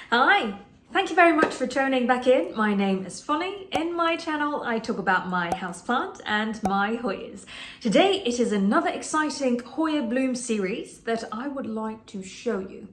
Hi! Thank you very much for tuning back in. My name is Funny. In my channel, I talk about my houseplant and my Hoyas. Today, it is another exciting Hoya Bloom series that I would like to show you.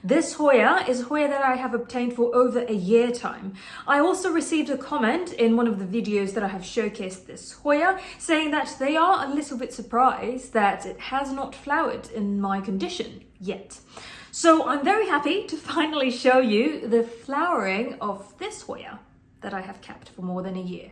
This Hoya is a Hoya that I have obtained for over a year time. I also received a comment in one of the videos that I have showcased this Hoya saying that they are a little bit surprised that it has not flowered in my condition yet. So I'm very happy to finally show you the flowering of this Hoya that I have kept for more than a year.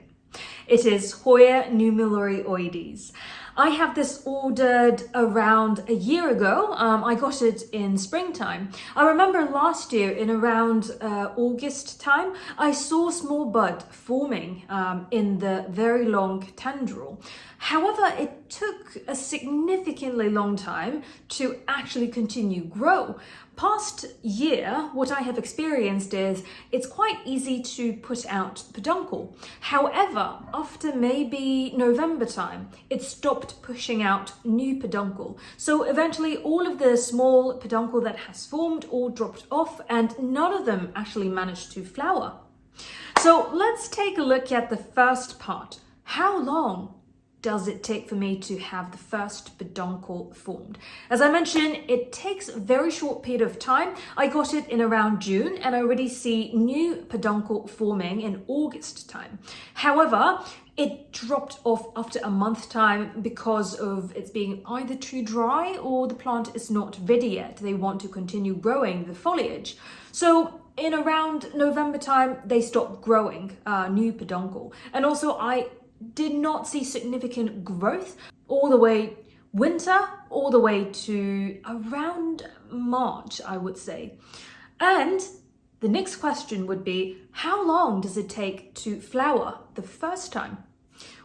It is Hoya Nummularioides. I have this ordered around a year ago. I got it in springtime. I remember last year in around August time, I saw a small bud forming in the very long tendril. However, it took a significantly long time to actually continue grow. Past year, what I have experienced is it's quite easy to put out peduncle. However, after maybe November time, it stopped pushing out new peduncle. So eventually all of the small peduncle that has formed all dropped off and none of them actually managed to flower. So let's take a look at the first part. How long does it take for me to have the first peduncle formed? As I mentioned, it takes a very short period of time. I got it in around June and I already see new peduncle forming in August time. However, it dropped off after a month time because of it being either too dry or the plant is not ready yet. They want to continue growing the foliage. So in around November time, they stopped growing new peduncle. And also I did not see significant growth all the way winter, all the way to around March, I would say. And the next question would be, how long does it take to flower the first time?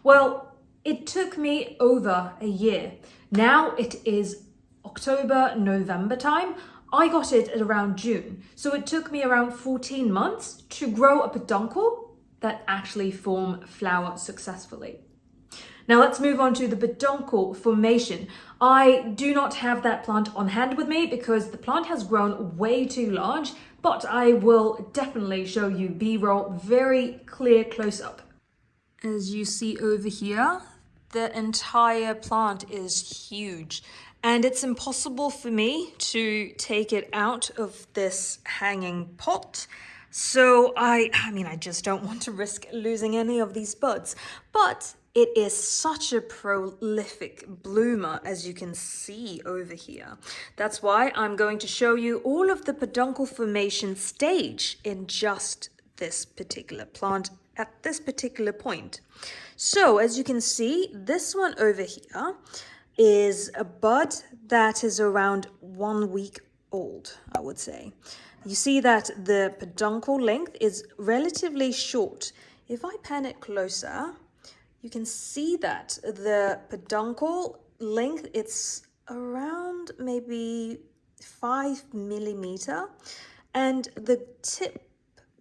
Well, it took me over a year. Now it is October, November time. I got it at around June. So it took me around 14 months to grow a peduncle that actually form flower successfully. Now let's move on to the Peduncle Formation. I do not have that plant on hand with me because the plant has grown way too large, but I will definitely show you B-roll, very clear close-up. As you see over here, the entire plant is huge and it's impossible for me to take it out of this hanging pot. So I just don't want to risk losing any of these buds, but it is such a prolific bloomer, as you can see over here. That's why I'm going to show you all of the peduncle formation stage in just this particular plant at this particular point. So as you can see, this one over here is a bud that is around 1 week old, I would say. You see that the peduncle length is relatively short. If I pan it closer, you can see that the peduncle length, it's around maybe 5 millimeter, and the tip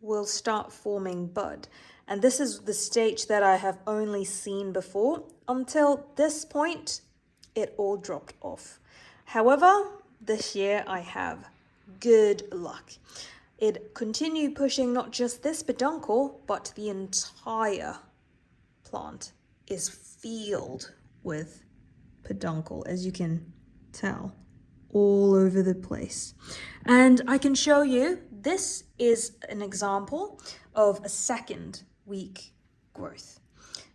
will start forming bud. And this is the stage that I have only seen before. Until this point, it all dropped off. However, this year I have good luck. It continued pushing not just this peduncle, but the entire plant is filled with peduncle, as you can tell, all over the place. And I can show you, this is an example of a second week growth.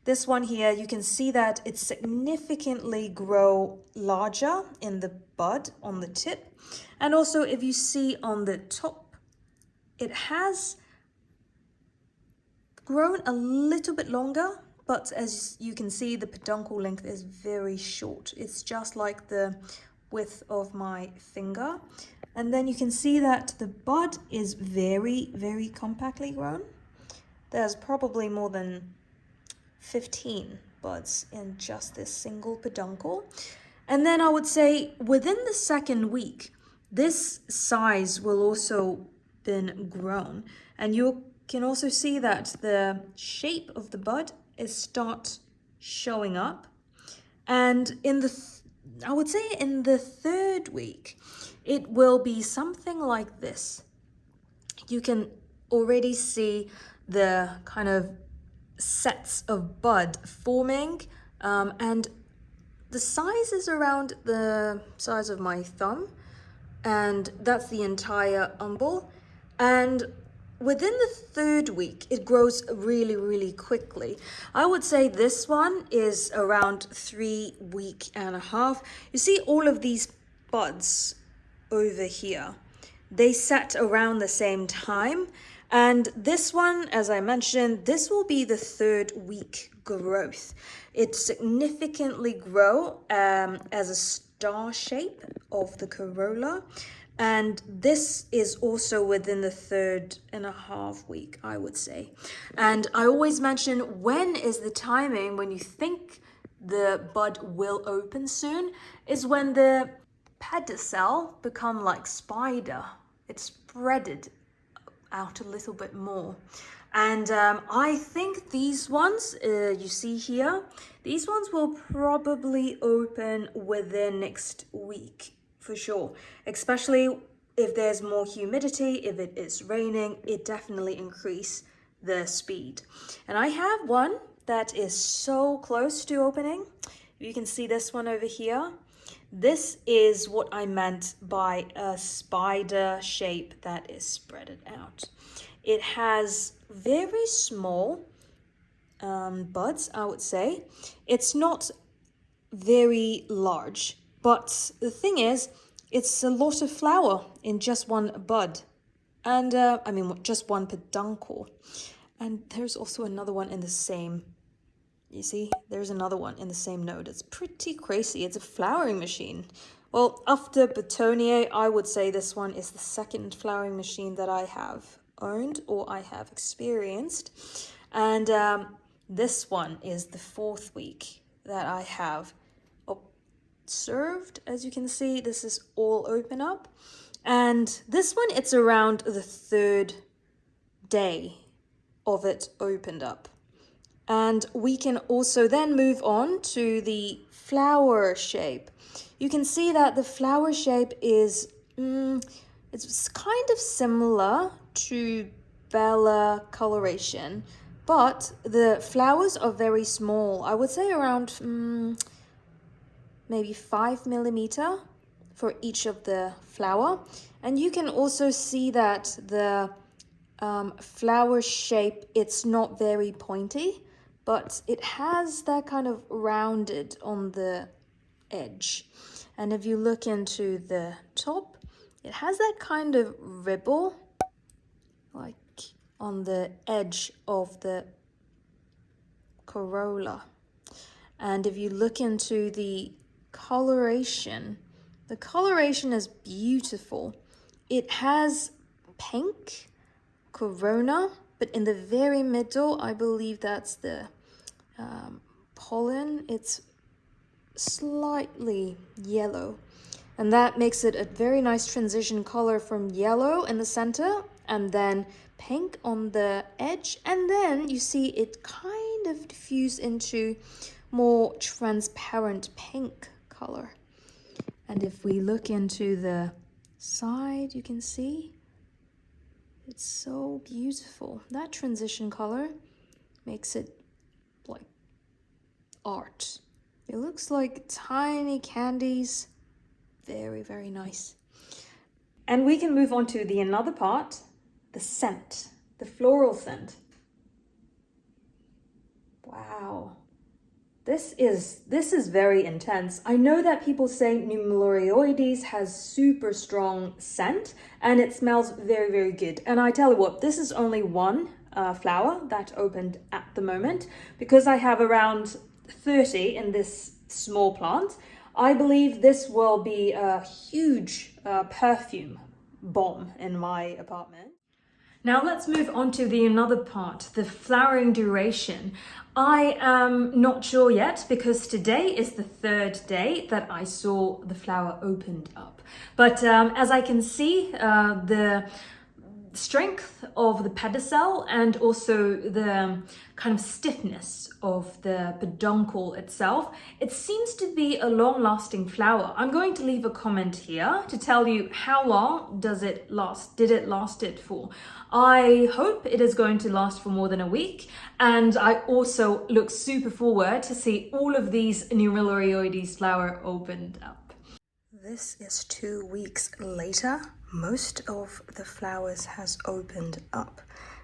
This one here, you can see that it significantly grow larger in the bud on the tip. And also if you see on the top, it has grown a little bit longer, but as you can see, the peduncle length is very short. It's just like the width of my finger. And then you can see that the bud is very, very compactly grown. There's probably more than 15 buds in just this single peduncle. And then I would say within the second week, this size will also been grown. And you can also see that the shape of the bud is start showing up. And in the, I would say in the third week, it will be something like this. you can already see the kind of sets of bud forming, and the size is around the size of my thumb, and that's the entire umbel. And within the 3rd week, it grows really, really quickly. I would say this one is around 3.5 weeks. You see all of these buds over here, they set around the same time. And this one, as I mentioned, this will be the 3rd week growth. It significantly grow as a star shape of the corolla. And this is also within the 3.5 week, I would say. And I always mention, when is the timing when you think the bud will open soon, is when the pedicel become like spider. It's spreaded out a little bit more. And I think these ones, you see here, these ones will probably open within next week for sure, especially if there's more humidity. If it is raining, it definitely increase the speed. And I have one that is so close to opening. You can see this one over here. This is what I meant by a spider shape that is spreaded out. It has very small buds, I would say. It's not very large, but the thing is, it's a lot of flower in just one bud. And I mean, just one peduncle. And there's also another one in the same, you see, there's another one in the same node. It's pretty crazy. It's a flowering machine. Well, after Botonier, I would say this one is the 2nd flowering machine that I have owned or I have experienced. And this one is the 4th week that I have observed. As you can see, this is all open up. And this one, it's around the 3rd day of it opened up. And we can also then move on to the flower shape. You can see that the flower shape is, it's kind of similar to Bella coloration, but the flowers are very small. I would say around maybe 5 millimeter for each of the flower. And you can also see that the flower shape, it's not very pointy, but it has that kind of rounded on the edge. And if you look into the top, it has that kind of ribble, like on the edge of the corolla. And if you look into the coloration is beautiful. It has pink corona, but in the very middle, I believe that's the pollen. It's slightly yellow, and that makes it a very nice transition color from yellow in the center and then pink on the edge, and then you see it kind of diffuse into more transparent pink color. And if we look into the side, you can see it's so beautiful. That transition color makes it like art. It looks like tiny candies. Very, very nice. And we can move on to the another part, the scent, the floral scent. Wow. This is very intense. I know that people say Nummularioides has super strong scent and it smells very, very good. And I tell you what, this is only one flower that opened at the moment, because I have around 30 in this small plant. I believe this will be a huge perfume bomb in my apartment. Now let's move on to the another part, the flowering duration. I am not sure yet, because today is the 3rd day that I saw the flower opened up. But as I can see, the strength of the pedicel and also the kind of stiffness of the peduncle itself, it seems to be a long-lasting flower. I'm going to leave a comment here to tell you how long did it last it for. I hope it is going to last for more than a week, and I also look super forward to see all of these Nummularioides flower opened up. This is 2 weeks later. Most of the flowers has opened up.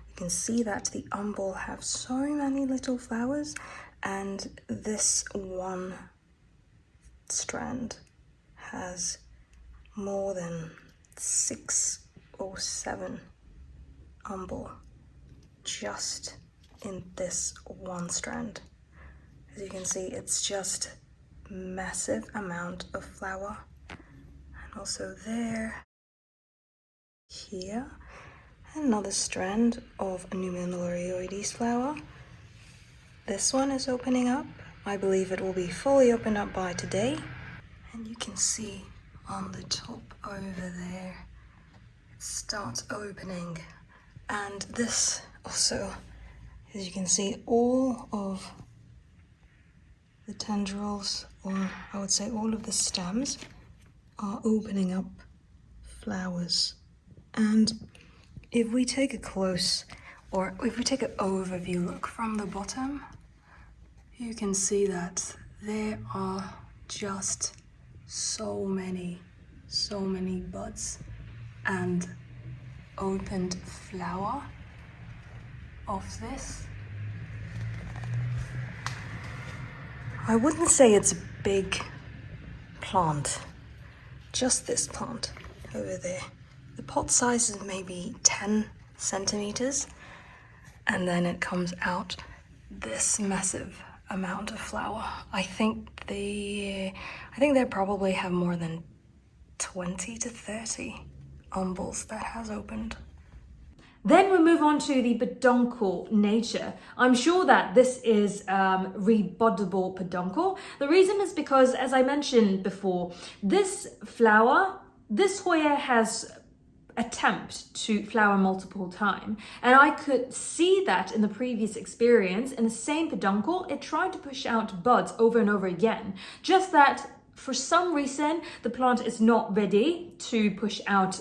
You can see that the umbel have so many little flowers, and this one strand has more than 6 or 7 umbel just in this one strand. As you can see, it's just massive amount of flower. And also there, here, another strand of Nummularioides flower. This one is opening up. I believe it will be fully opened up by today. And you can see on the top over there, it starts opening. And this also, as you can see, all of the tendrils, or I would say all of the stems, are opening up flowers. And if we take a close, or if we take an overview look from the bottom, you can see that there are just so many buds and opened flower of this. I wouldn't say it's a big plant, just this plant over there. The pot size is maybe 10 centimeters, and then it comes out this massive amount of flower. I think they probably have more than 20 to 30 umbels that has opened. Then we move on to the Peduncle Nature. I'm sure that this is rebuddable peduncle. The reason is because, as I mentioned before, this flower, this Hoya has attempt to flower multiple times, and I could see that in the previous experience. In the same peduncle, it tried to push out buds over and over again, just that for some reason the plant is not ready to push out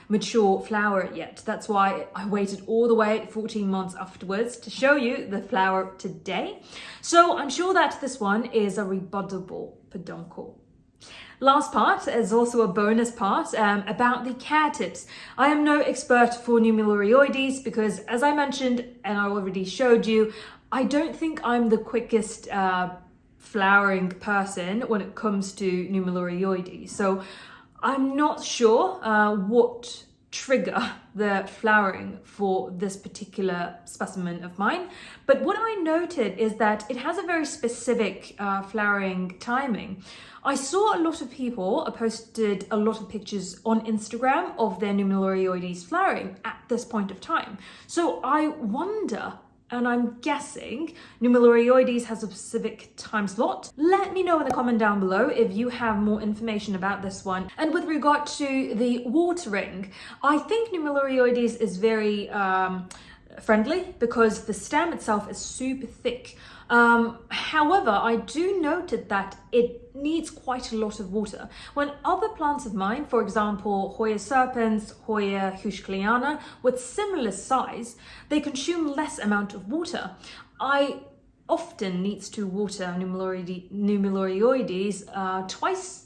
mature flower yet. That's why I waited all the way 14 months afterwards to show you the flower today. So I'm sure that this one is a rebuddable peduncle. Last part is also a bonus part about the care tips. I am no expert for Nummularioides because, as I mentioned and I already showed you, I don't think I'm the quickest flowering person when it comes to Nummularioides. So I'm not sure what trigger the flowering for this particular specimen of mine, but what I noted is that it has a very specific flowering timing. I saw a lot of people posted a lot of pictures on Instagram of their Nummularioides flowering at this point of time. So I wonder, and I'm guessing Nummularioides has a specific time slot. Let me know in the comment down below if you have more information about this one. And with regard to the watering, I think Nummularioides is very friendly because the stem itself is super thick. However, I do noted that it needs quite a lot of water. When other plants of mine, for example, Hoya serpens, Hoya huschliana, with similar size, they consume less amount of water. I often needs to water Nummularioides twice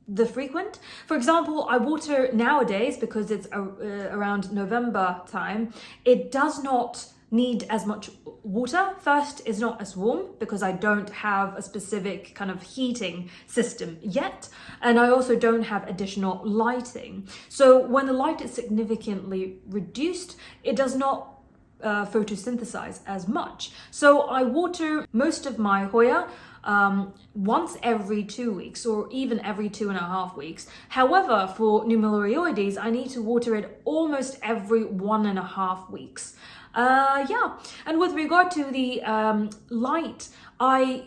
the frequent. For example, I water nowadays because it's around November time. It does not need as much water. First, it's not as warm because I don't have a specific kind of heating system yet, and I also don't have additional lighting. So when the light is significantly reduced, it does not photosynthesize as much. So I water most of my Hoya once every 2 weeks or even every 2.5 weeks. However, for Nummularioides, I need to water it almost every 1.5 weeks. Yeah, and with regard to the light, I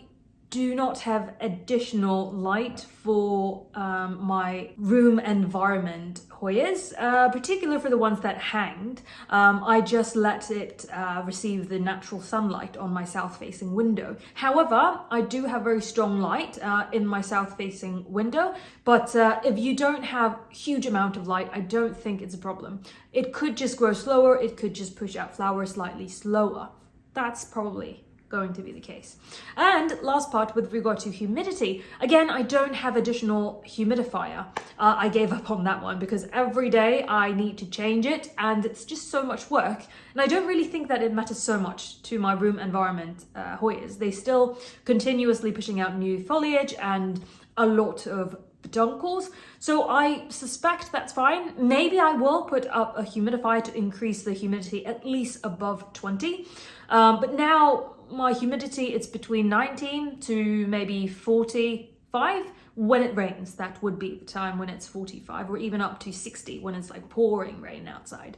do not have additional light for my room environment Hoyas, particularly for the ones that hanged. I just let it receive the natural sunlight on my south-facing window. However, I do have very strong light in my south-facing window, but if you don't have huge amount of light, I don't think it's a problem. It could just grow slower, it could just push out flowers slightly slower. That's probably going to be the case. And last part with regard to humidity, again, I don't have additional humidifier. I gave up on that one because every day I need to change it and it's just so much work, and I don't really think that it matters so much to my room environment Hoyas. They still continuously pushing out new foliage and a lot of peduncles, so I suspect that's fine. Maybe I will put up a humidifier to increase the humidity at least above 20, but now my humidity, it's between 19 to maybe 45 when it rains. That would be the time when it's 45, or even up to 60 when it's like pouring rain outside.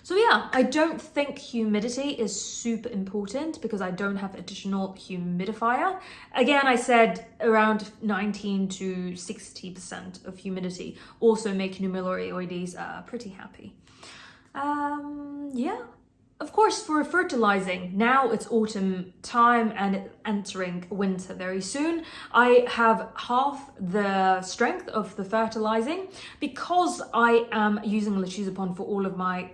So yeah, I don't think humidity is super important because I don't have additional humidifier. Again, I said around 19 to 60% of humidity also make Nummularioides pretty happy. Yeah. Of course, for fertilizing, now it's autumn time and entering winter very soon. I have half the strength of the fertilizing because I am using Lechuzepon for all of my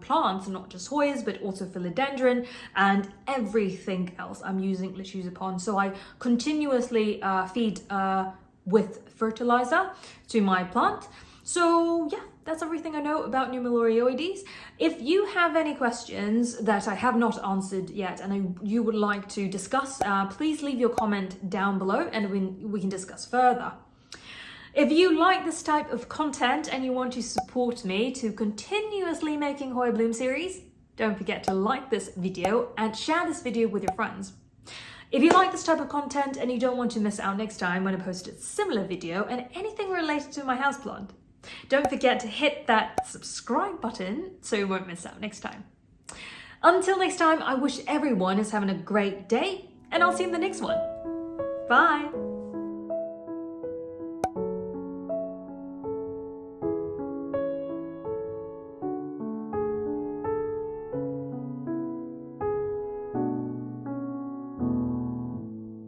plants, not just Hoyas, but also philodendron and everything else. I'm using Lechuzepon. So I continuously feed with fertilizer to my plant. So yeah, that's everything I know about Nummularioides. If you have any questions that I have not answered yet and you would like to discuss, please leave your comment down below and we can discuss further. If you like this type of content and you want to support me to continuously making Hoya Bloom series, don't forget to like this video and share this video with your friends. If you like this type of content and you don't want to miss out next time when I post a similar video and anything related to my houseplant, don't forget to hit that subscribe button so you won't miss out next time. Until next time, I wish everyone is having a great day and I'll see you in the next one. Bye!